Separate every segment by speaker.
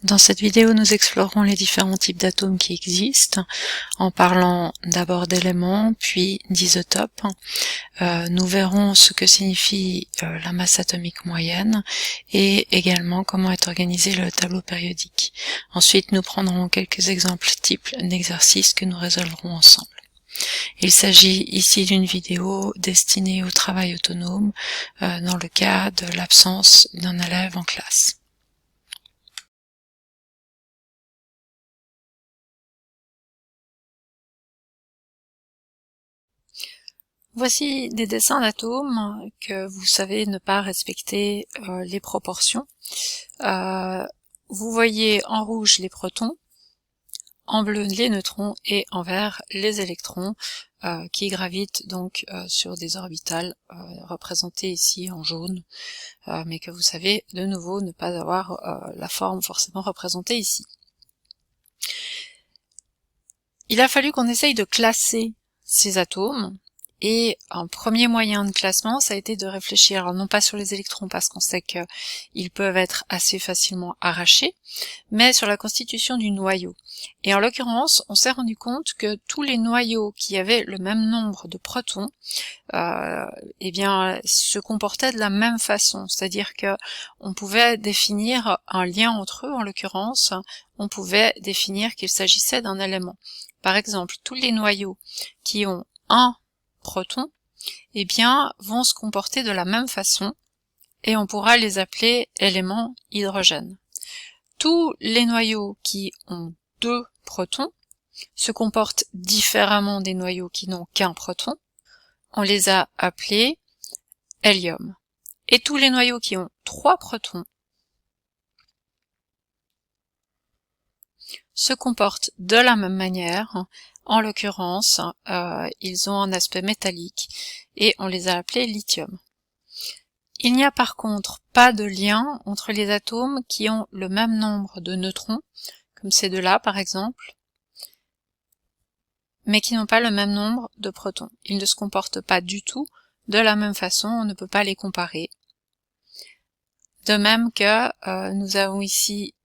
Speaker 1: Dans cette vidéo, nous explorerons les différents types d'atomes qui existent, en parlant d'abord d'éléments, puis d'isotopes. Nous verrons ce que signifie la masse atomique moyenne, et également comment est organisé le tableau périodique. Ensuite, nous prendrons quelques exemples types d'exercices que nous résolverons ensemble. Il s'agit ici d'une vidéo destinée au travail autonome, dans le cas de l'absence d'un élève en classe. Voici des dessins d'atomes que vous savez ne pas respecter les proportions. Vous voyez en rouge les protons, en bleu les neutrons et en vert les électrons qui gravitent donc sur des orbitales représentées ici en jaune, mais que vous savez de nouveau ne pas avoir la forme forcément représentée ici. Il a fallu qu'on essaye de classer ces atomes. Et un premier moyen de classement, ça a été de réfléchir, alors non pas sur les électrons parce qu'on sait qu'ils peuvent être assez facilement arrachés, mais sur la constitution du noyau. Et en l'occurrence, on s'est rendu compte que tous les noyaux qui avaient le même nombre de protons, eh bien, se comportaient de la même façon, c'est-à-dire que on pouvait définir un lien entre eux. En l'occurrence, on pouvait définir qu'il s'agissait d'un élément. Par exemple, tous les noyaux qui ont un proton, eh bien, vont se comporter de la même façon, et on pourra les appeler éléments hydrogène. Tous les noyaux qui ont deux protons se comportent différemment des noyaux qui n'ont qu'un proton. On les a appelés hélium. Et tous les noyaux qui ont trois protons se comportent de la même manière. En l'occurrence, ils ont un aspect métallique et on les a appelés lithium. Il n'y a par contre pas de lien entre les atomes qui ont le même nombre de neutrons, comme ces deux-là par exemple, mais qui n'ont pas le même nombre de protons. Ils ne se comportent pas du tout de la même façon, on ne peut pas les comparer. De même que nous avons ici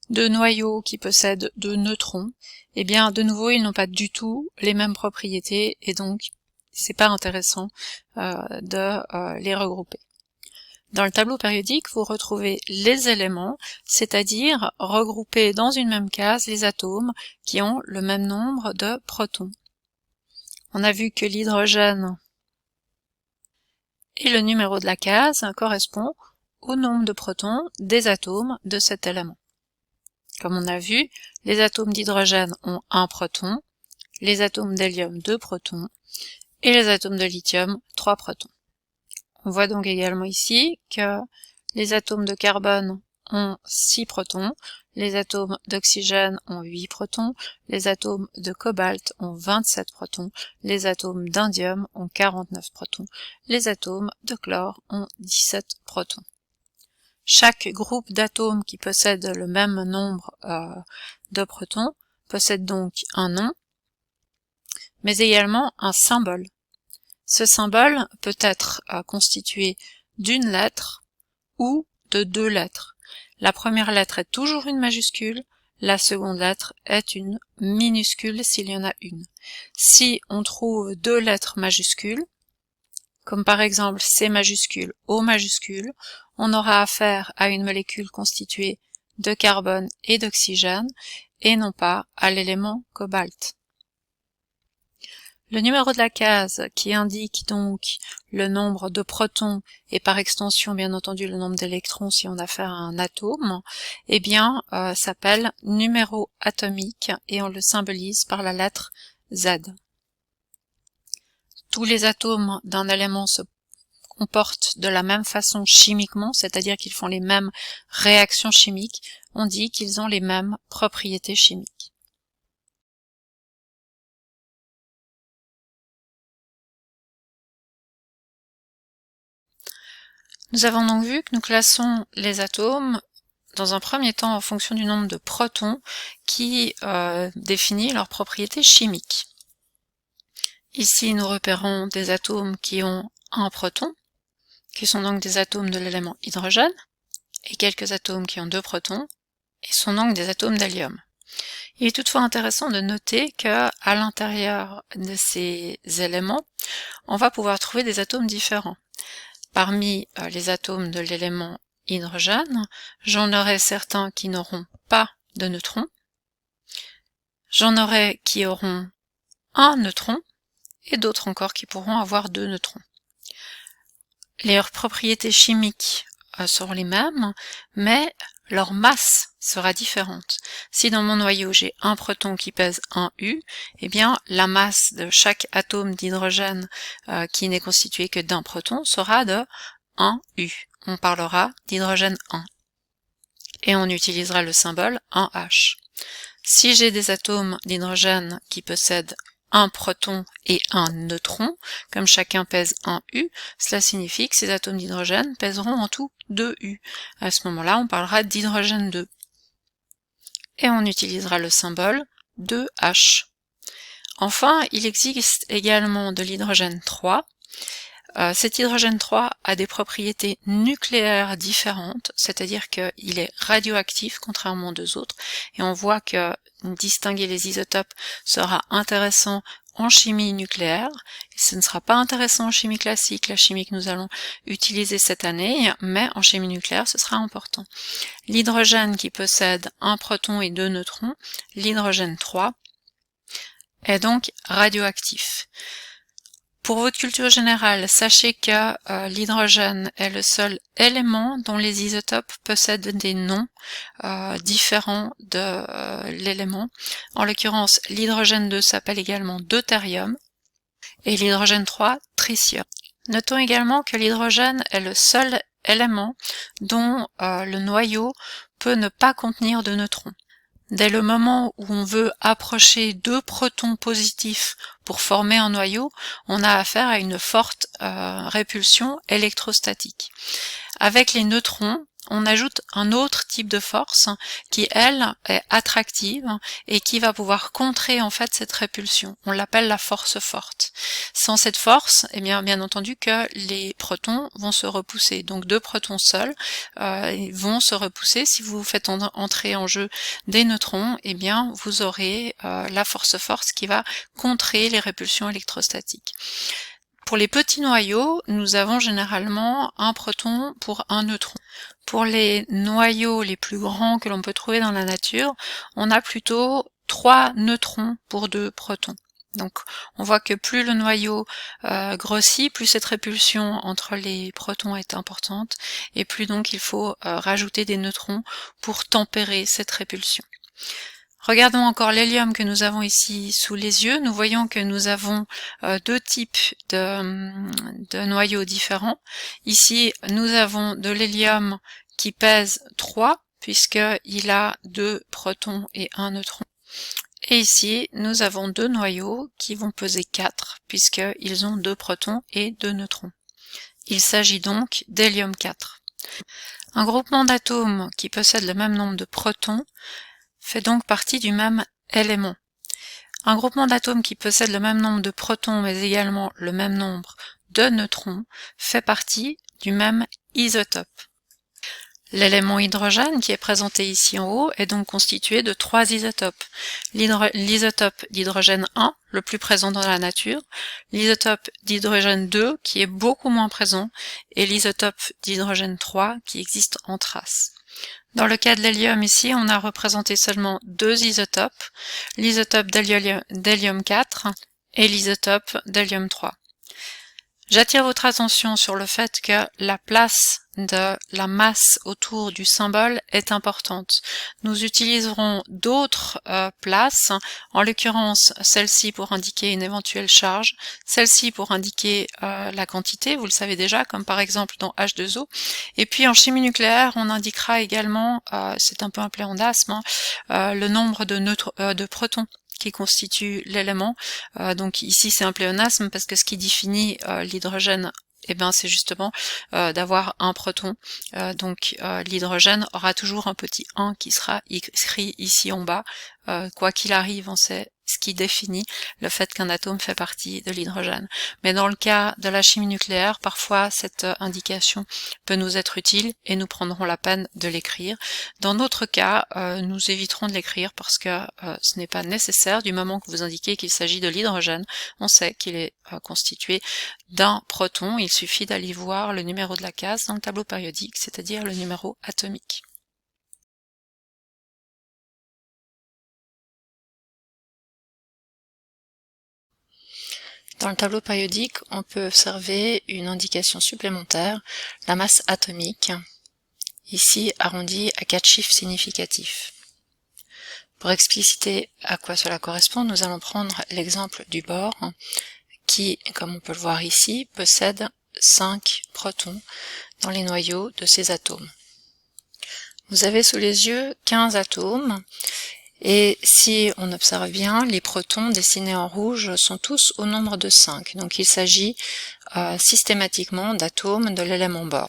Speaker 1: deux noyaux qui possèdent deux neutrons, eh bien de nouveau ils n'ont pas du tout les mêmes propriétés et donc c'est pas intéressant de les regrouper. Dans le tableau périodique, vous retrouvez les éléments, c'est-à-dire regroupés dans une même case les atomes qui ont le même nombre de protons. On a vu que l'hydrogène et le numéro de la case correspond au nombre de protons des atomes de cet élément. Comme on a vu, les atomes d'hydrogène ont un proton, les atomes d'hélium 2 protons, et les atomes de lithium 3 protons. On voit donc également ici que les atomes de carbone ont 6 protons, les atomes d'oxygène ont 8 protons, les atomes de cobalt ont 27 protons, les atomes d'indium ont 49 protons, les atomes de chlore ont 17 protons. Chaque groupe d'atomes qui possède le même nombre de protons possède donc un nom, mais également un symbole. Ce symbole peut être constitué d'une lettre ou de deux lettres. La première lettre est toujours une majuscule, la seconde lettre est une minuscule s'il y en a une. Si on trouve deux lettres majuscules, comme par exemple C majuscule, O majuscule, on aura affaire à une molécule constituée de carbone et d'oxygène, et non pas à l'élément cobalt. Le numéro de la case, qui indique donc le nombre de protons, et par extension bien entendu le nombre d'électrons si on a affaire à un atome, eh bien s'appelle numéro atomique, et on le symbolise par la lettre Z. Tous les atomes d'un élément se comportent de la même façon chimiquement, c'est-à-dire qu'ils font les mêmes réactions chimiques, on dit qu'ils ont les mêmes propriétés chimiques. Nous avons donc vu que nous classons les atomes dans un premier temps en fonction du nombre de protons qui définit leurs propriétés chimiques. Ici, nous repérons des atomes qui ont un proton, qui sont donc des atomes de l'élément hydrogène, et quelques atomes qui ont deux protons, et sont donc des atomes d'hélium. Il est toutefois intéressant de noter qu'à l'intérieur de ces éléments, on va pouvoir trouver des atomes différents. Parmi les atomes de l'élément hydrogène, j'en aurai certains qui n'auront pas de neutrons, j'en aurai qui auront un neutron, et d'autres encore qui pourront avoir 2 neutrons. Leurs propriétés chimiques seront les mêmes, mais leur masse sera différente. Si dans mon noyau j'ai un proton qui pèse 1 U, eh bien la masse de chaque atome d'hydrogène qui n'est constitué que d'un proton sera de 1 U. On parlera d'hydrogène 1. Et on utilisera le symbole 1H. Si j'ai des atomes d'hydrogène qui possèdent un proton et un neutron, comme chacun pèse 1 U, cela signifie que ces atomes d'hydrogène pèseront en tout 2 U. À ce moment-là, on parlera d'hydrogène 2. Et on utilisera le symbole 2H. Enfin, il existe également de l'hydrogène 3. Cet hydrogène 3 a des propriétés nucléaires différentes, c'est-à-dire qu'il est radioactif contrairement aux deux autres, et on voit que distinguer les isotopes sera intéressant en chimie nucléaire, et ce ne sera pas intéressant en chimie classique, la chimie que nous allons utiliser cette année, mais en chimie nucléaire ce sera important. L'hydrogène qui possède un proton et 2 neutrons, l'hydrogène 3, est donc radioactif. Pour votre culture générale, sachez que l'hydrogène est le seul élément dont les isotopes possèdent des noms différents de l'élément. En l'occurrence, l'hydrogène 2 s'appelle également deutérium et l'hydrogène 3 tritium. Notons également que l'hydrogène est le seul élément dont le noyau peut ne pas contenir de neutrons. Dès le moment où on veut approcher 2 protons positifs pour former un noyau, on a affaire à une forte répulsion électrostatique. Avec les neutrons, on ajoute un autre type de force qui, elle, est attractive et qui va pouvoir contrer en fait cette répulsion. On l'appelle la force forte. Sans cette force, eh bien entendu que les protons vont se repousser. Donc 2 protons seuls vont se repousser. Si vous faites entrer en jeu des neutrons, eh bien vous aurez la force forte qui va contrer les répulsions électrostatiques. Pour les petits noyaux, nous avons généralement un proton pour un neutron. Pour les noyaux les plus grands que l'on peut trouver dans la nature, on a plutôt 3 neutrons pour 2 protons. Donc on voit que plus le noyau grossit, plus cette répulsion entre les protons est importante, et plus donc il faut rajouter des neutrons pour tempérer cette répulsion. Regardons encore l'hélium que nous avons ici sous les yeux. Nous voyons que nous avons 2 types de noyaux différents. Ici, nous avons de l'hélium qui pèse 3, puisqu'il a 2 protons et 1 neutron. Et ici, nous avons 2 noyaux qui vont peser 4, puisqu'ils ont 2 protons et 2 neutrons. Il s'agit donc d'hélium 4. Un groupement d'atomes qui possède le même nombre de protons fait donc partie du même élément. Un groupement d'atomes qui possède le même nombre de protons mais également le même nombre de neutrons fait partie du même isotope. L'élément hydrogène qui est présenté ici en haut est donc constitué de 3 isotopes. L'isotope d'hydrogène 1, le plus présent dans la nature, l'isotope d'hydrogène 2 qui est beaucoup moins présent, et l'isotope d'hydrogène 3 qui existe en trace. Dans le cas de l'hélium ici, on a représenté seulement 2 isotopes, l'isotope d'hélium 4 et l'isotope d'hélium 3. J'attire votre attention sur le fait que la place de la masse autour du symbole est importante. Nous utiliserons d'autres places, en l'occurrence celle-ci pour indiquer une éventuelle charge, celle-ci pour indiquer la quantité, vous le savez déjà, comme par exemple dans H2O. Et puis en chimie nucléaire, on indiquera également, c'est un peu un pléonasme, le nombre de protons qui constitue l'élément. Donc ici c'est un pléonasme parce que ce qui définit l'hydrogène, eh ben, c'est justement d'avoir un proton. Donc l'hydrogène aura toujours un petit 1 qui sera écrit ici en bas. Quoi qu'il arrive, on sait ce qui définit le fait qu'un atome fait partie de l'hydrogène. Mais dans le cas de la chimie nucléaire, parfois cette indication peut nous être utile et nous prendrons la peine de l'écrire. Dans d'autres cas, nous éviterons de l'écrire parce que ce n'est pas nécessaire. Du moment que vous indiquez qu'il s'agit de l'hydrogène, on sait qu'il est constitué d'un proton. Il suffit d'aller voir le numéro de la case dans le tableau périodique, c'est-à-dire le numéro atomique. Dans le tableau périodique, on peut observer une indication supplémentaire, la masse atomique, ici arrondie à 4 chiffres significatifs. Pour expliciter à quoi cela correspond, nous allons prendre l'exemple du bore, qui, comme on peut le voir ici, possède 5 protons dans les noyaux de ces atomes. Vous avez sous les yeux 15 atomes, et si on observe bien, les protons dessinés en rouge sont tous au nombre de 5. Donc il s'agit systématiquement d'atomes de l'élément bore.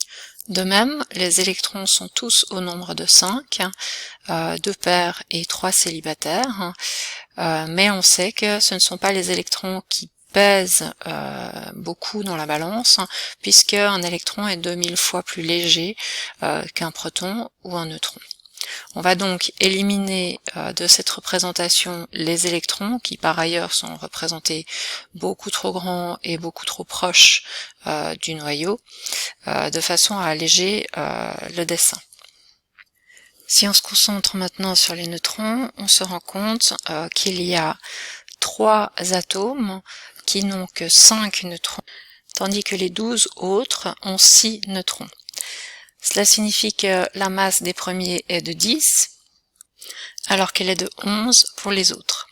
Speaker 1: De même, les électrons sont tous au nombre de 5, 2 pairs et 3 célibataires, mais on sait que ce ne sont pas les électrons qui pèsent beaucoup dans la balance, puisque un électron est 2000 fois plus léger qu'un proton ou un neutron. On va donc éliminer de cette représentation les électrons qui par ailleurs sont représentés beaucoup trop grands et beaucoup trop proches du noyau de façon à alléger le dessin. Si on se concentre maintenant sur les neutrons, on se rend compte qu'il y a 3 atomes qui n'ont que 5 neutrons, tandis que les 12 autres ont 6 neutrons. Cela signifie que la masse des premiers est de 10, alors qu'elle est de 11 pour les autres.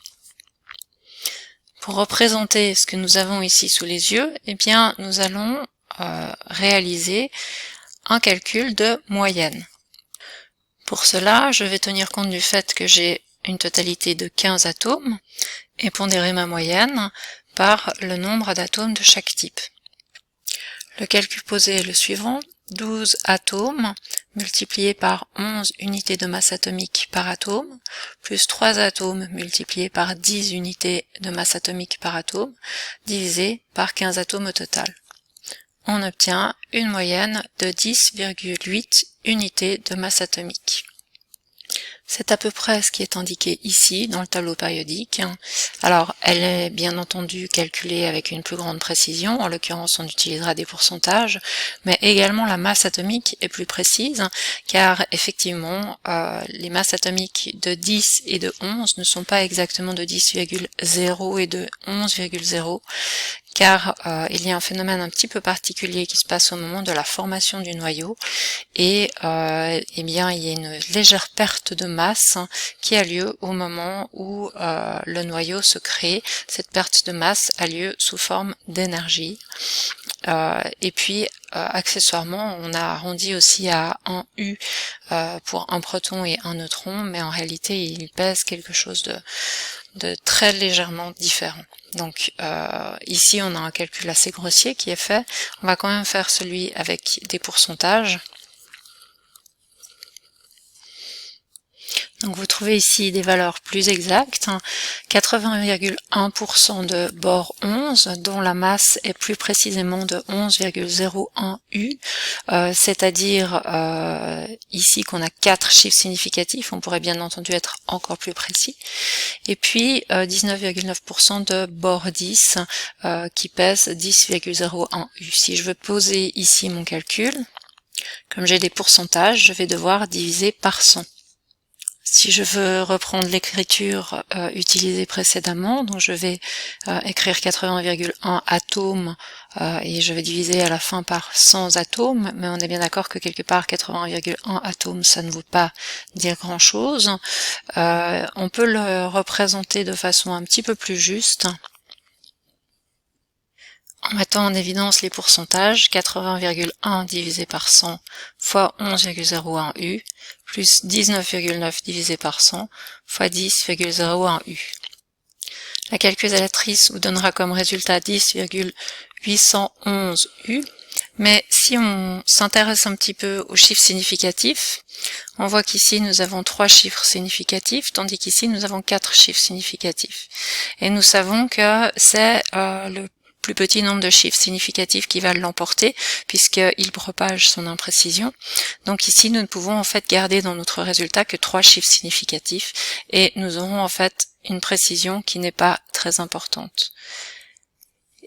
Speaker 1: Pour représenter ce que nous avons ici sous les yeux, eh bien, nous allons réaliser un calcul de moyenne. Pour cela, je vais tenir compte du fait que j'ai une totalité de 15 atomes et pondérer ma moyenne par le nombre d'atomes de chaque type. Le calcul posé est le suivant. 12 atomes multipliés par 11 unités de masse atomique par atome, plus 3 atomes multipliés par 10 unités de masse atomique par atome, divisé par 15 atomes au total. On obtient une moyenne de 10,8 unités de masse atomique. C'est à peu près ce qui est indiqué ici dans le tableau périodique. Alors, elle est bien entendu calculée avec une plus grande précision, en l'occurrence on utilisera des pourcentages, mais également la masse atomique est plus précise, car effectivement, les masses atomiques de 10 et de 11 ne sont pas exactement de 10,0 et de 11,0, car il y a un phénomène un petit peu particulier qui se passe au moment de la formation du noyau, et eh bien il y a une légère perte de masse qui a lieu au moment où le noyau se crée. Cette perte de masse a lieu sous forme d'énergie. Et puis accessoirement on a arrondi aussi à 1 U pour un proton et un neutron, mais en réalité il pèse quelque chose de très légèrement différent. Donc ici on a un calcul assez grossier qui est fait. On va quand même faire celui avec des pourcentages. Donc vous trouvez ici des valeurs plus exactes, 80,1% de bore 11, dont la masse est plus précisément de 11,01 U, c'est-à-dire ici qu'on a 4 chiffres significatifs, on pourrait bien entendu être encore plus précis, et puis 19,9% de bore 10, qui pèse 10,01 U. Si je veux poser ici mon calcul, comme j'ai des pourcentages, je vais devoir diviser par 100. Si je veux reprendre l'écriture utilisée précédemment, donc je vais écrire 80,1 atomes et je vais diviser à la fin par 100 atomes, mais on est bien d'accord que quelque part 80,1 atomes ça ne veut pas dire grand chose. On peut le représenter de façon un petit peu plus juste en mettant en évidence les pourcentages. 80,1 divisé par 100 fois 11,01 U plus 19,9 divisé par 100 fois 10,01 U. La calculatrice vous donnera comme résultat 10,811 U. Mais si on s'intéresse un petit peu aux chiffres significatifs, on voit qu'ici nous avons 3 chiffres significatifs, tandis qu'ici nous avons 4 chiffres significatifs. Et nous savons que c'est le plus petit nombre de chiffres significatifs qui va l'emporter, puisqu'il propage son imprécision. Donc ici nous ne pouvons en fait garder dans notre résultat que 3 chiffres significatifs, et nous aurons en fait une précision qui n'est pas très importante,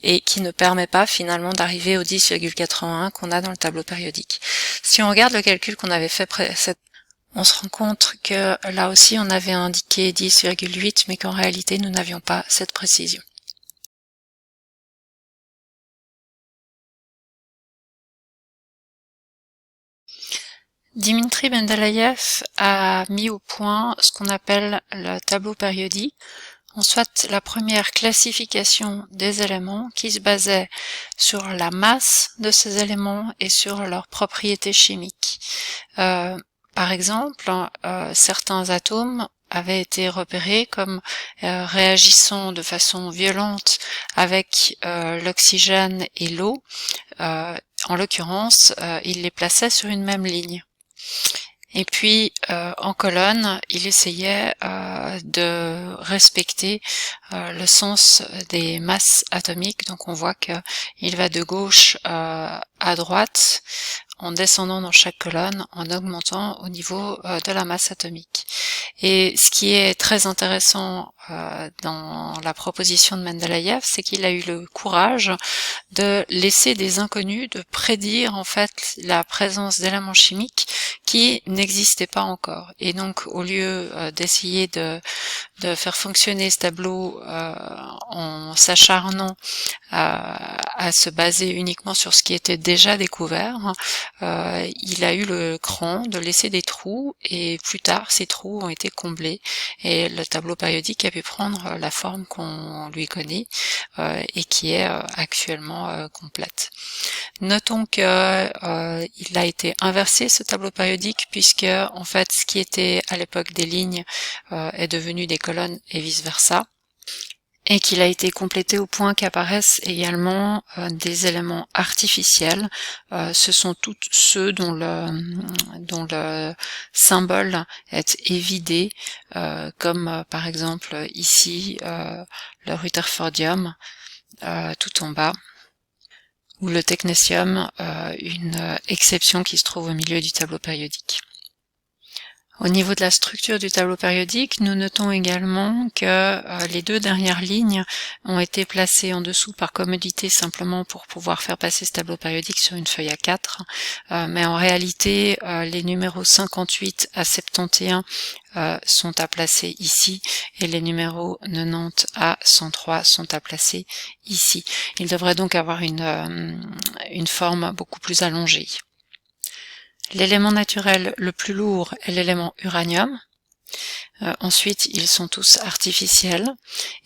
Speaker 1: et qui ne permet pas finalement d'arriver au 10,81 qu'on a dans le tableau périodique. Si on regarde le calcul qu'on avait fait on se rend compte que là aussi on avait indiqué 10,8 mais qu'en réalité nous n'avions pas cette précision. Dimitri Mendeleïev a mis au point ce qu'on appelle le tableau périodique, en soit la première classification des éléments qui se basait sur la masse de ces éléments et sur leurs propriétés chimiques. Par exemple, certains atomes avaient été repérés comme réagissant de façon violente avec l'oxygène et l'eau. En l'occurrence, il les plaçait sur une même ligne. Et puis, en colonne, il essayait de respecter le sens des masses atomiques. Donc on voit qu'il va de gauche à droite, en descendant dans chaque colonne, en augmentant au niveau de la masse atomique. Et ce qui est très intéressant dans la proposition de Mendeleïev, c'est qu'il a eu le courage de laisser des inconnus, de prédire en fait la présence d'éléments chimiques qui n'existaient pas encore. Et donc au lieu d'essayer de faire fonctionner ce tableau en s'acharnant à se baser uniquement sur ce qui était déjà découvert, il a eu le cran de laisser des trous, et plus tard ces trous ont été comblés et le tableau périodique a pu prendre la forme qu'on lui connaît et qui est actuellement complète. Notons que il a été inversé ce tableau périodique, puisque en fait ce qui était à l'époque des lignes est devenu des colonnes et vice versa, et qu'il a été complété au point qu'apparaissent également des éléments artificiels. Ce sont tous ceux dont le symbole est évidé, comme par exemple ici le rutherfordium tout en bas, ou le technétium, une exception qui se trouve au milieu du tableau périodique. Au niveau de la structure du tableau périodique, nous notons également que les 2 dernières lignes ont été placées en dessous par commodité, simplement pour pouvoir faire passer ce tableau périodique sur une feuille A4, mais en réalité les numéros 58 à 71 sont à placer ici, et les numéros 90 à 103 sont à placer ici. Il devrait donc avoir une forme beaucoup plus allongée. L'élément naturel le plus lourd est l'élément uranium. Ensuite, ils sont tous artificiels.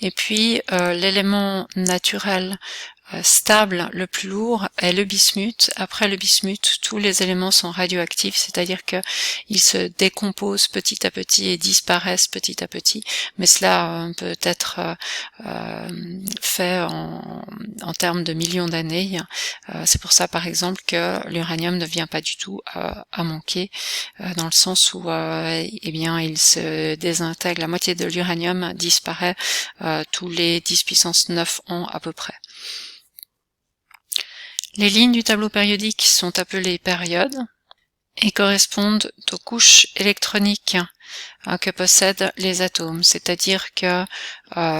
Speaker 1: Et puis, l'élément naturel stable le plus lourd est le bismuth. Après le bismuth, tous les éléments sont radioactifs, c'est-à-dire qu'ils se décomposent petit à petit et disparaissent petit à petit, mais cela peut être fait en termes de millions d'années. C'est pour ça par exemple que l'uranium ne vient pas du tout à manquer, dans le sens où eh bien il se désintègre, la moitié de l'uranium disparaît tous les 10 puissance 9 ans à peu près. Les lignes du tableau périodique sont appelées périodes et correspondent aux couches électroniques que possèdent les atomes, c'est-à-dire que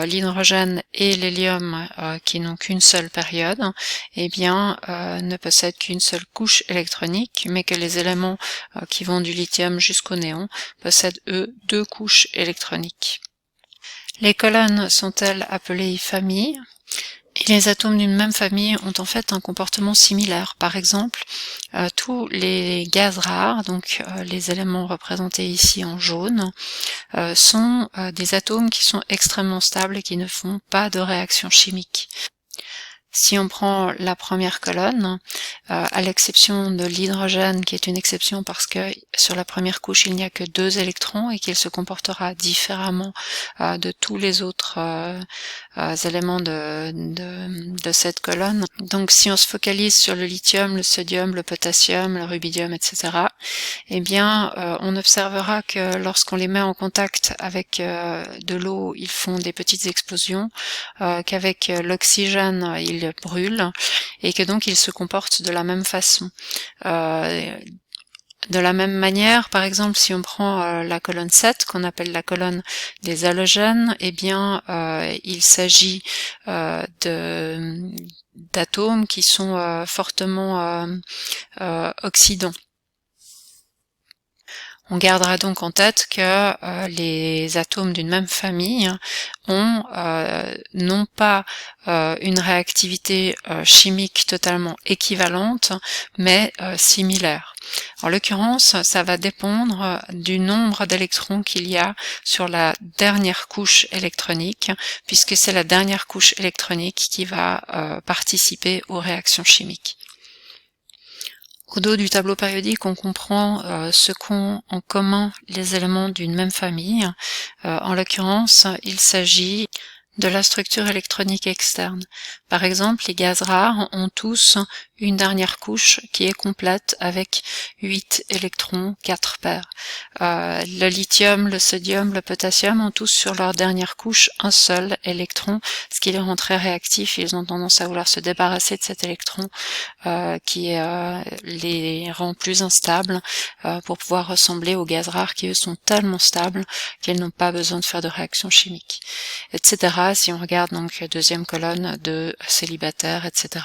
Speaker 1: l'hydrogène et l'hélium, qui n'ont qu'une seule période, eh bien ne possèdent qu'une seule couche électronique, mais que les éléments qui vont du lithium jusqu'au néon possèdent eux 2 couches électroniques. Les colonnes sont-elles appelées familles? Et les atomes d'une même famille ont en fait un comportement similaire. Par exemple, tous les gaz rares, donc les éléments représentés ici en jaune, sont des atomes qui sont extrêmement stables et qui ne font pas de réaction chimique. Si on prend la première colonne, à l'exception de l'hydrogène, qui est une exception parce que sur la première couche il n'y a que 2 électrons et qu'il se comportera différemment de tous les autres éléments de cette colonne. Donc si on se focalise sur le lithium, le sodium, le potassium, le rubidium, etc., eh bien on observera que lorsqu'on les met en contact avec de l'eau, ils font des petites explosions, qu'avec l'oxygène, ils brûlent, et que donc ils se comportent de la même façon. De la même manière, par exemple, si on prend la colonne 7, qu'on appelle la colonne des halogènes, eh bien, il s'agit d'atomes qui sont fortement oxydants. On gardera donc en tête que les atomes d'une même famille ont non pas une réactivité chimique totalement équivalente, mais similaire. En l'occurrence, ça va dépendre du nombre d'électrons qu'il y a sur la dernière couche électronique, puisque c'est la dernière couche électronique qui va participer aux réactions chimiques. Au dos du tableau périodique, on comprend ce qu'ont en commun les éléments d'une même famille. En l'occurrence, il s'agit de la structure électronique externe. Par exemple, les gaz rares ont tous une dernière couche qui est complète avec 8 électrons, 4 paires. Le lithium, le sodium, le potassium ont tous sur leur dernière couche un seul électron, ce qui les rend très réactifs. Ils ont tendance à vouloir se débarrasser de cet électron qui les rend plus instables pour pouvoir ressembler aux gaz rares qui eux sont tellement stables qu'ils n'ont pas besoin de faire de réaction chimique, etc. Si on regarde donc deuxième colonne de célibataires, etc.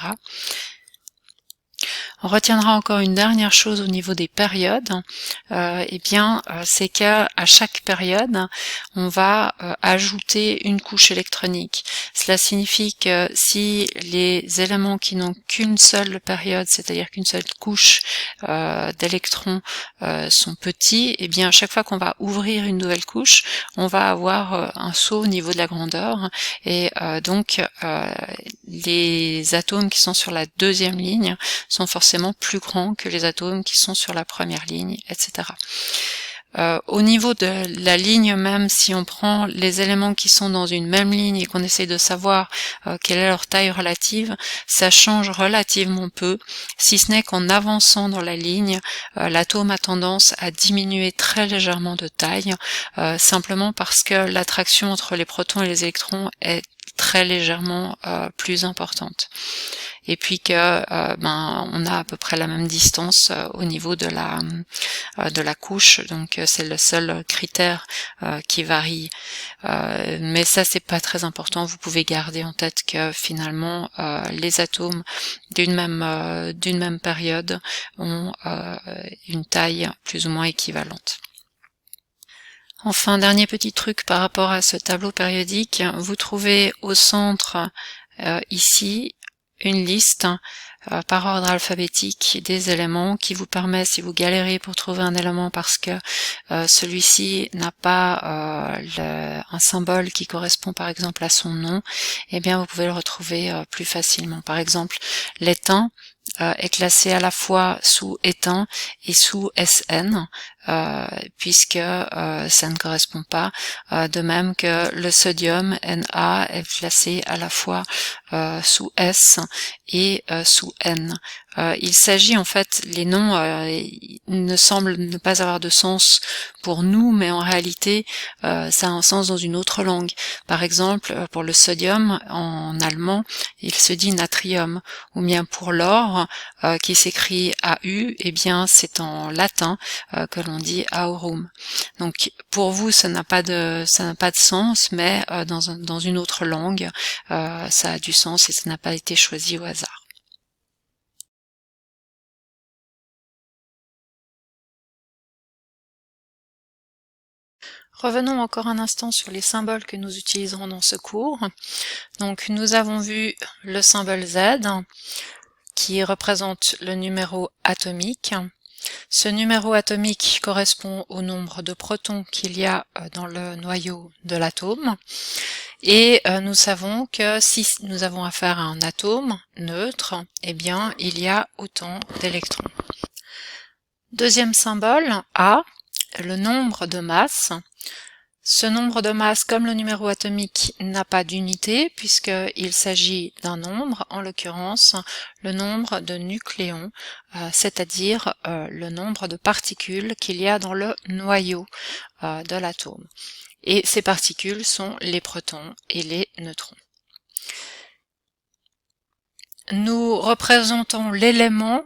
Speaker 1: On retiendra encore une dernière chose au niveau des périodes, c'est qu'à chaque période, on va ajouter une couche électronique. Cela signifie que si les éléments qui n'ont qu'une seule période, c'est-à-dire qu'une seule couche d'électrons sont petits, eh bien à chaque fois qu'on va ouvrir une nouvelle couche, on va avoir un saut au niveau de la grandeur, et donc les atomes qui sont sur la deuxième ligne sont forcément plus grands que les atomes qui sont sur la première ligne, etc. Au niveau de la ligne même, si on prend les éléments qui sont dans une même ligne et qu'on essaie de savoir quelle est leur taille relative, ça change relativement peu, si ce n'est qu'en avançant dans la ligne, l'atome a tendance à diminuer très légèrement de taille, simplement parce que l'attraction entre les protons et les électrons est très légèrement plus importante. Et puis que on a à peu près la même distance au niveau de la couche, donc c'est le seul critère qui varie, mais ça c'est pas très important. Vous pouvez garder en tête que finalement les atomes d'une même période ont une taille plus ou moins équivalente. Enfin, dernier petit truc par rapport à ce tableau périodique, vous trouvez au centre ici une liste par ordre alphabétique des éléments qui vous permet, si vous galérez pour trouver un élément parce que celui-ci n'a pas un symbole qui correspond par exemple à son nom, eh bien vous pouvez le retrouver plus facilement. Par exemple, l'étain est classé à la fois sous étain et sous SN, puisque ça ne correspond pas, de même que le sodium Na est classé à la fois sous S et sous N. Il s'agit en fait, les noms ne semblent ne pas avoir de sens pour nous, mais en réalité ça a un sens dans une autre langue. Par exemple, pour le sodium en allemand, il se dit natrium, ou bien pour l'or qui s'écrit AU, eh bien c'est en latin que l'on dit aurum. Donc pour vous ça n'a pas de sens, mais dans une autre langue ça a du sens et ça n'a pas été choisi au hasard. Revenons encore un instant sur les symboles que nous utiliserons dans ce cours. Donc nous avons vu le symbole Z qui représente le numéro atomique. Ce numéro atomique correspond au nombre de protons qu'il y a dans le noyau de l'atome. Et nous savons que si nous avons affaire à un atome neutre, eh bien il y a autant d'électrons. Deuxième symbole, A, le nombre de masse. Ce nombre de masse, comme le numéro atomique, n'a pas d'unité puisqu'il s'agit d'un nombre, en l'occurrence le nombre de nucléons, c'est-à-dire le nombre de particules qu'il y a dans le noyau de l'atome. Et ces particules sont les protons et les neutrons. Nous représentons l'élément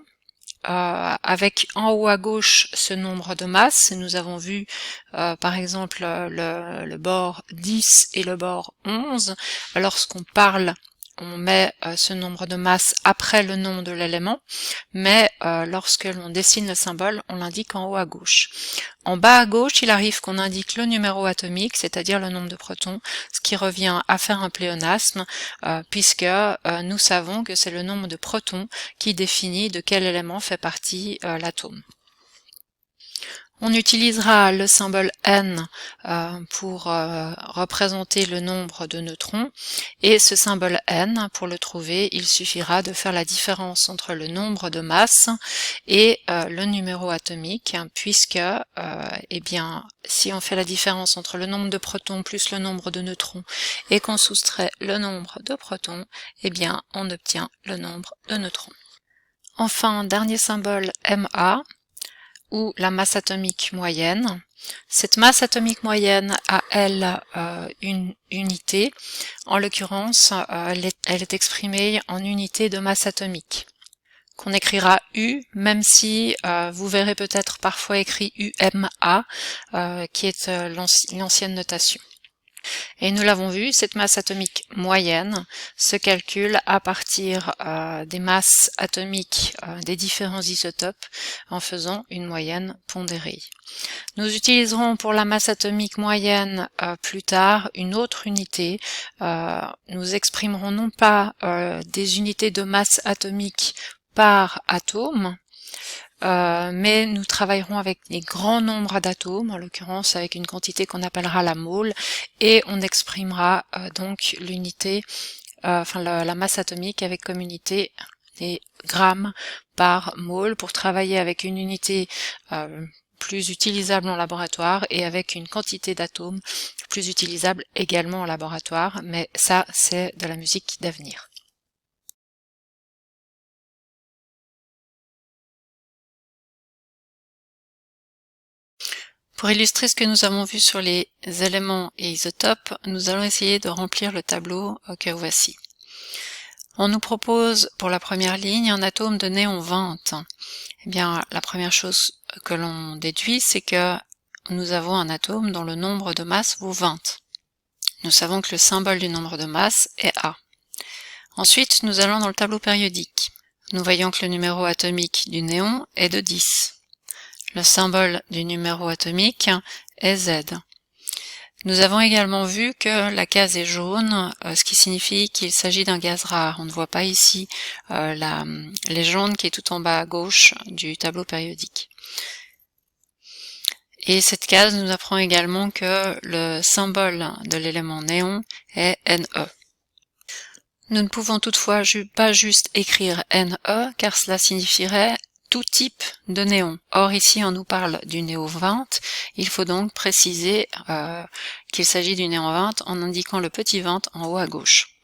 Speaker 1: avec en haut à gauche ce nombre de masses. Nous avons vu par exemple le bord 10 et le bord 11. Lorsqu'on parle, on met ce nombre de masses après le nom de l'élément, mais lorsque l'on dessine le symbole, on l'indique en haut à gauche. En bas à gauche, il arrive qu'on indique le numéro atomique, c'est-à-dire le nombre de protons, ce qui revient à faire un pléonasme, puisque nous savons que c'est le nombre de protons qui définit de quel élément fait partie l'atome. On utilisera le symbole N pour représenter le nombre de neutrons, et ce symbole N, pour le trouver, il suffira de faire la différence entre le nombre de masses et le numéro atomique, puisque eh bien, si on fait la différence entre le nombre de protons plus le nombre de neutrons et qu'on soustrait le nombre de protons, eh bien, on obtient le nombre de neutrons. Enfin, dernier symbole MA, ou la masse atomique moyenne. Cette masse atomique moyenne a, elle, une unité. En l'occurrence, elle est exprimée en unité de masse atomique, qu'on écrira U, même si vous verrez peut-être parfois écrit UMA, qui est l'ancienne notation. Et nous l'avons vu, cette masse atomique moyenne se calcule à partir des masses atomiques des différents isotopes en faisant une moyenne pondérée. Nous utiliserons pour la masse atomique moyenne plus tard une autre unité. Nous exprimerons non pas des unités de masse atomique par atome, mais nous travaillerons avec des grands nombres d'atomes, en l'occurrence avec une quantité qu'on appellera la mole, et on exprimera donc l'unité, la masse atomique avec comme unité des grammes par mole, pour travailler avec une unité plus utilisable en laboratoire et avec une quantité d'atomes plus utilisable également en laboratoire, mais ça c'est de la musique d'avenir. Pour illustrer ce que nous avons vu sur les éléments et isotopes, nous allons essayer de remplir le tableau que voici. On nous propose pour la première ligne un atome de néon 20. Eh bien, la première chose que l'on déduit, c'est que nous avons un atome dont le nombre de masse vaut 20. Nous savons que le symbole du nombre de masse est A. Ensuite, nous allons dans le tableau périodique. Nous voyons que le numéro atomique du néon est de 10. Le symbole du numéro atomique est Z. Nous avons également vu que la case est jaune, ce qui signifie qu'il s'agit d'un gaz rare. On ne voit pas ici la légende qui est tout en bas à gauche du tableau périodique. Et cette case nous apprend également que le symbole de l'élément néon est Ne. Nous ne pouvons toutefois pas juste écrire Ne, car cela signifierait tout type de néon. Or ici on nous parle du néon 20, il faut donc préciser qu'il s'agit du néon 20 en indiquant le petit 20 en haut à gauche.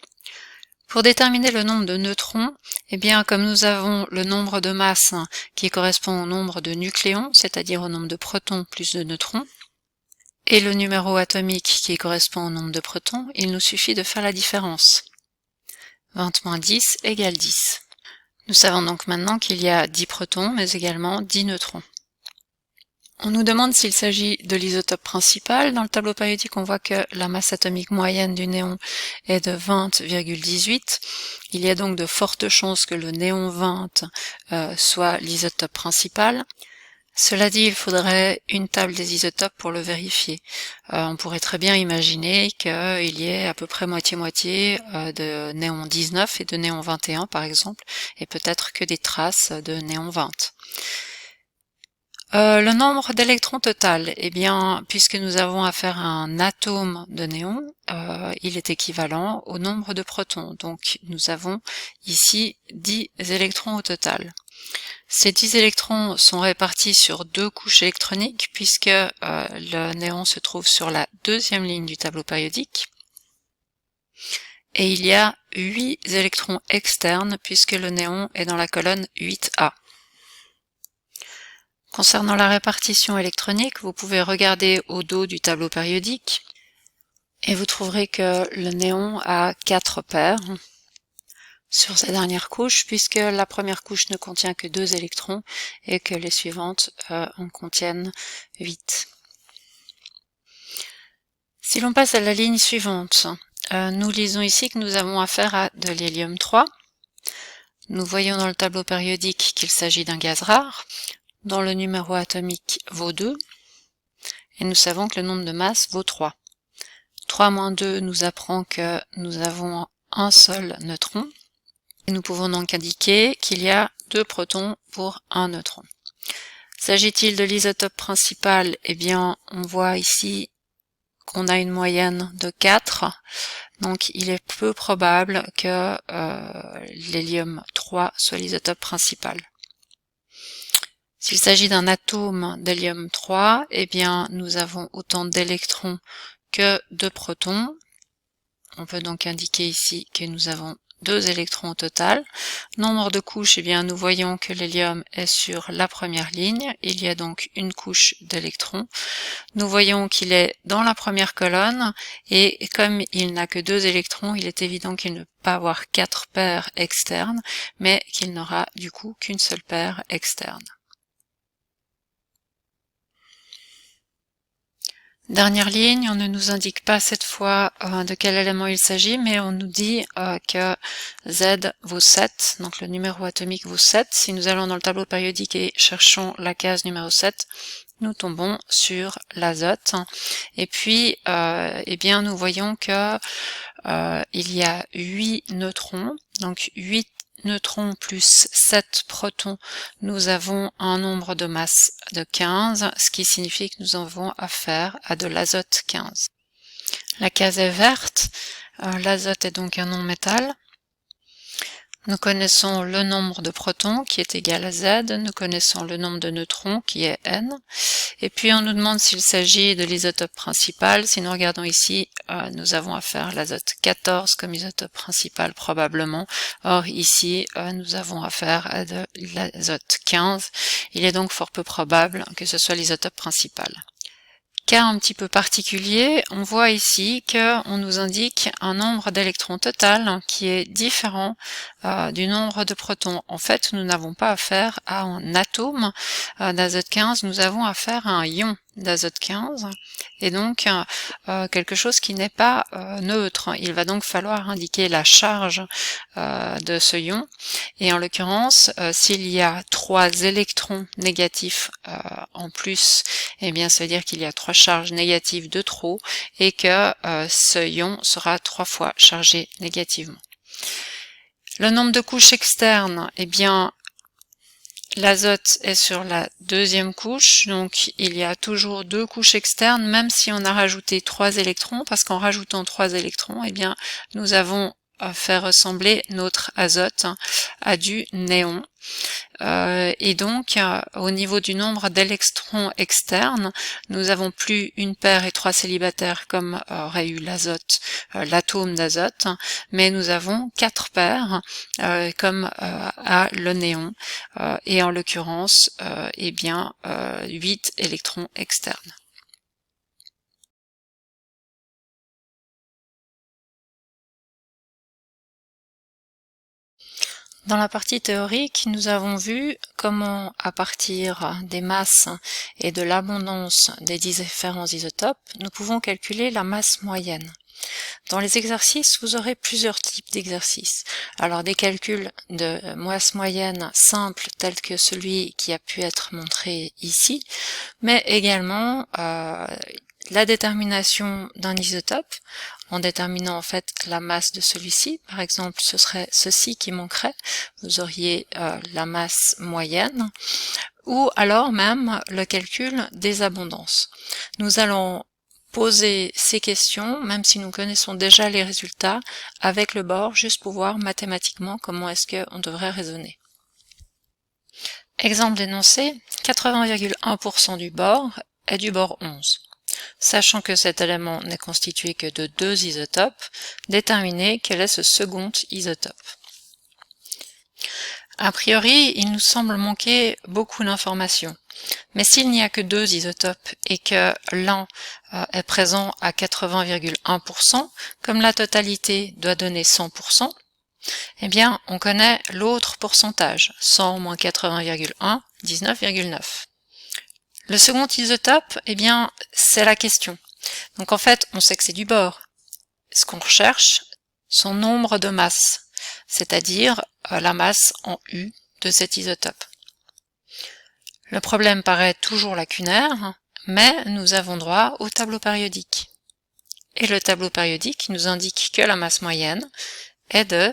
Speaker 1: Pour déterminer le nombre de neutrons, eh bien comme nous avons le nombre de masse qui correspond au nombre de nucléons, c'est-à-dire au nombre de protons plus de neutrons, et le numéro atomique qui correspond au nombre de protons, il nous suffit de faire la différence. 20 moins 10 égale 10. Nous savons donc maintenant qu'il y a 10 protons, mais également 10 neutrons. On nous demande s'il s'agit de l'isotope principal. Dans le tableau périodique, on voit que la masse atomique moyenne du néon est de 20,18. Il y a donc de fortes chances que le néon 20 soit l'isotope principal. Cela dit, il faudrait une table des isotopes pour le vérifier. On pourrait très bien imaginer qu'il y ait à peu près moitié-moitié de néon 19 et de néon 21 par exemple, et peut-être que des traces de néon 20. Le nombre d'électrons total, eh bien, puisque nous avons affaire à un atome de néon, il est équivalent au nombre de protons. Donc nous avons ici 10 électrons au total. Ces 10 électrons sont répartis sur deux couches électroniques, puisque le néon se trouve sur la deuxième ligne du tableau périodique. Et il y a 8 électrons externes, puisque le néon est dans la colonne 8A. Concernant la répartition électronique, vous pouvez regarder au dos du tableau périodique et vous trouverez que le néon a 4 paires sur sa dernière couche, puisque la première couche ne contient que 2 électrons et que les suivantes en contiennent 8. Si l'on passe à la ligne suivante, nous lisons ici que nous avons affaire à de l'hélium 3. Nous voyons dans le tableau périodique qu'il s'agit d'un gaz rare, dont le numéro atomique vaut 2, et nous savons que le nombre de masses vaut 3. 3 moins 2 nous apprend que nous avons un seul neutron, et nous pouvons donc indiquer qu'il y a 2 protons pour un neutron. S'agit-il de l'isotope principal? Eh bien, on voit ici qu'on a une moyenne de 4, donc il est peu probable que l'hélium 3 soit l'isotope principal. S'il s'agit d'un atome d'hélium 3, eh bien nous avons autant d'électrons que de protons. On peut donc indiquer ici que nous avons 2 électrons au total. Nombre de couches, eh bien nous voyons que l'hélium est sur la première ligne. Il y a donc une couche d'électrons. Nous voyons qu'il est dans la première colonne, et comme il n'a que 2 électrons, il est évident qu'il ne peut pas avoir 4 paires externes, mais qu'il n'aura du coup qu'une seule paire externe. Dernière ligne, on ne nous indique pas cette fois de quel élément il s'agit, mais on nous dit que Z vaut 7, donc le numéro atomique vaut 7. Si nous allons dans le tableau périodique et cherchons la case numéro 7, nous tombons sur l'azote. Et puis, eh bien, nous voyons que il y a 8 neutrons, donc 8 neutrons plus 7 protons, nous avons un nombre de masse de 15, ce qui signifie que nous avons affaire à de l'azote 15. La case est verte, l'azote est donc un non-métal. Nous connaissons le nombre de protons qui est égal à Z, nous connaissons le nombre de neutrons qui est N, et puis on nous demande s'il s'agit de l'isotope principal. Si nous regardons ici, nous avons affaire à l'azote 14 comme isotope principal probablement. Or ici, nous avons affaire à de l'azote 15. Il est donc fort peu probable que ce soit l'isotope principal. Cas un petit peu particulier, on voit ici qu'on nous indique un nombre d'électrons total qui est différent du nombre de protons. En fait, nous n'avons pas affaire à un atome d'azote 15, nous avons affaire à un ion d'azote 15, et donc quelque chose qui n'est pas neutre. Il va donc falloir indiquer la charge de ce ion, et en l'occurrence, s'il y a 3 électrons négatifs en plus, eh bien ça veut dire qu'il y a 3 charges négatives de trop, et que ce ion sera 3 fois chargé négativement. Le nombre de couches externes, eh bien l'azote est sur la deuxième couche, donc il y a toujours 2 couches externes, même si on a rajouté 3 électrons, parce qu'en rajoutant 3 électrons, eh bien nous avons fait ressembler notre azote à du néon. Et donc au niveau du nombre d'électrons externes, nous avons plus une paire et 3 célibataires comme aurait eu l'azote, l'atome d'azote, mais nous avons 4 paires comme a le néon, et en l'occurrence eh bien 8 électrons externes. Dans la partie théorique, nous avons vu comment, à partir des masses et de l'abondance des différents isotopes, nous pouvons calculer la masse moyenne. Dans les exercices, vous aurez plusieurs types d'exercices. Alors des calculs de masse moyenne simples tels que celui qui a pu être montré ici, mais également la détermination d'un isotope en déterminant en fait la masse de celui-ci. Par exemple, ce serait ceci qui manquerait. Vous auriez la masse moyenne, ou alors même le calcul des abondances. Nous allons poser ces questions, même si nous connaissons déjà les résultats, avec le bord, juste pour voir mathématiquement comment est-ce qu'on devrait raisonner. Exemple d'énoncé, 80,1% du bord est du bord 11. Sachant que cet élément n'est constitué que de 2 isotopes, déterminer quel est ce second isotope. A priori, il nous semble manquer beaucoup d'informations. Mais s'il n'y a que 2 isotopes et que l'un est présent à 80,1%, comme la totalité doit donner 100%, eh bien, on connaît l'autre pourcentage, 100 moins 80,1, 19,9. Le second isotope, eh bien, c'est la question. Donc en fait, on sait que c'est du bord. Ce qu'on recherche, son nombre de masses, c'est-à-dire la masse en U de cet isotope. Le problème paraît toujours lacunaire, mais nous avons droit au tableau périodique. Et le tableau périodique nous indique que la masse moyenne est de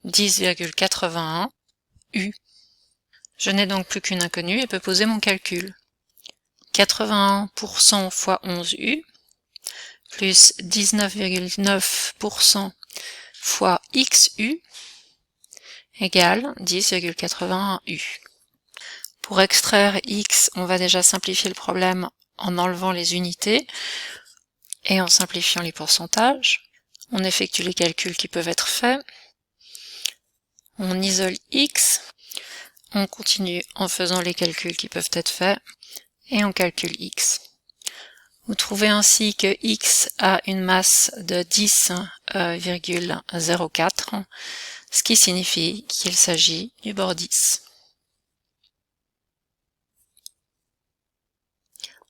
Speaker 1: 10,81 U. Je n'ai donc plus qu'une inconnue et peux poser mon calcul. 81% fois 11 U plus 19,9% fois XU égale 10,81 U. Pour extraire X, on va déjà simplifier le problème en enlevant les unités et en simplifiant les pourcentages. On effectue les calculs qui peuvent être faits. On isole X. On continue en faisant les calculs qui peuvent être faits et on calcule X. Vous trouvez ainsi que X a une masse de 10,04, ce qui signifie qu'il s'agit du bord 10.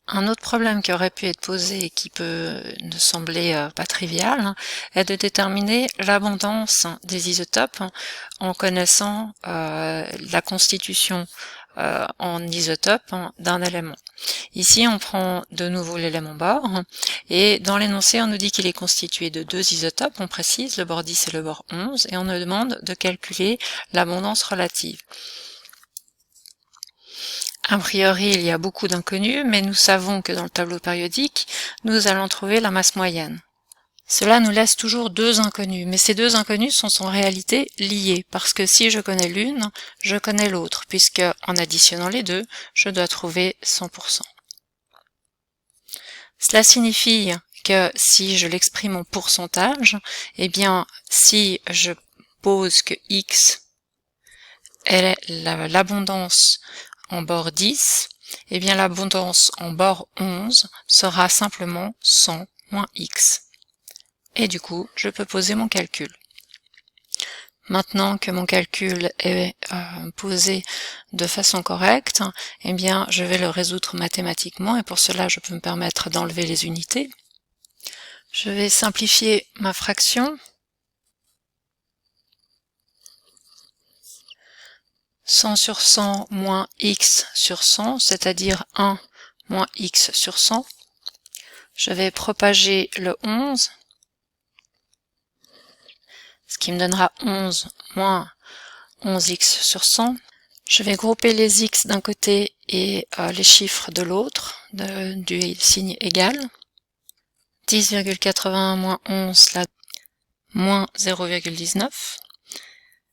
Speaker 1: Un autre problème qui aurait pu être posé et qui peut nous sembler pas trivial est de déterminer l'abondance des isotopes en connaissant la constitution en isotopes d'un élément. Ici, on prend de nouveau l'élément bord et dans l'énoncé, on nous dit qu'il est constitué de 2 isotopes, on précise le bord 10 et le bord 11 et on nous demande de calculer l'abondance relative. A priori, il y a beaucoup d'inconnus, mais nous savons que dans le tableau périodique, nous allons trouver la masse moyenne. Cela nous laisse toujours 2 inconnus, mais ces 2 inconnus sont en réalité liés, parce que si je connais l'une, je connais l'autre, puisque en additionnant les deux, je dois trouver 100%. Cela signifie que si je l'exprime en pourcentage, eh bien, si je pose que X est l'abondance en bord 10, eh bien l'abondance en bord 11 sera simplement 100 moins X. Et du coup, je peux poser mon calcul. Maintenant que mon calcul est posé de façon correcte, eh bien je vais le résoudre mathématiquement et pour cela je peux me permettre d'enlever les unités. Je vais simplifier ma fraction. 100 sur 100 moins x sur 100, c'est-à-dire 1 moins x sur 100. Je vais propager le 11, ce qui me donnera 11 moins 11x sur 100. Je vais grouper les x d'un côté et les chiffres de l'autre, du signe égal. 10,81 moins 11, là, moins 0,19.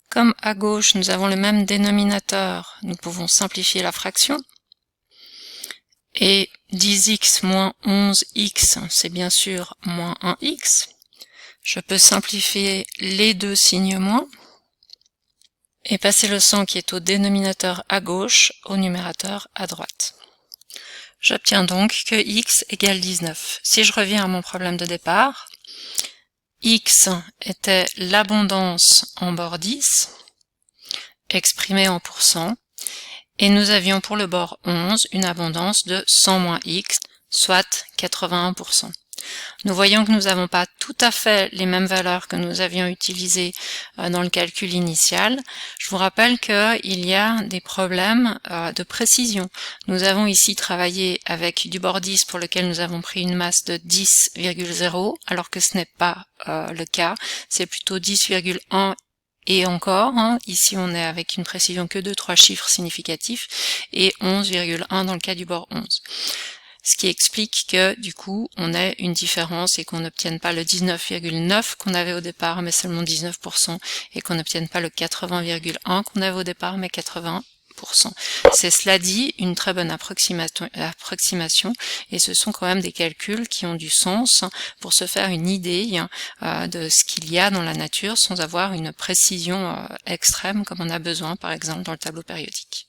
Speaker 1: Comme à gauche, nous avons le même dénominateur, nous pouvons simplifier la fraction. Et 10x moins 11x, c'est bien sûr moins 1x. Je peux simplifier les deux signes moins et passer le 100 qui est au dénominateur à gauche au numérateur à droite. J'obtiens donc que x égale 19. Si je reviens à mon problème de départ, x était l'abondance en bord 10, exprimée en pourcent, et nous avions pour le bord 11 une abondance de 100 moins x, soit 81%. Nous voyons que nous n'avons pas tout à fait les mêmes valeurs que nous avions utilisées dans le calcul initial. Je vous rappelle qu'il y a des problèmes de précision. Nous avons ici travaillé avec du bord 10 pour lequel nous avons pris une masse de 10,0 alors que ce n'est pas le cas. C'est plutôt 10,1 Et encore, hein, ici on est avec une précision que de 3 chiffres significatifs et 11,1 dans le cas du bord 11. Ce qui explique que du coup on a une différence et qu'on n'obtienne pas le 19,9 qu'on avait au départ mais seulement 19% et qu'on n'obtienne pas le 80,1 qu'on avait au départ mais 80%. C'est cela dit une très bonne approximation et ce sont quand même des calculs qui ont du sens pour se faire une idée de ce qu'il y a dans la nature sans avoir une précision extrême comme on a besoin par exemple dans le tableau périodique.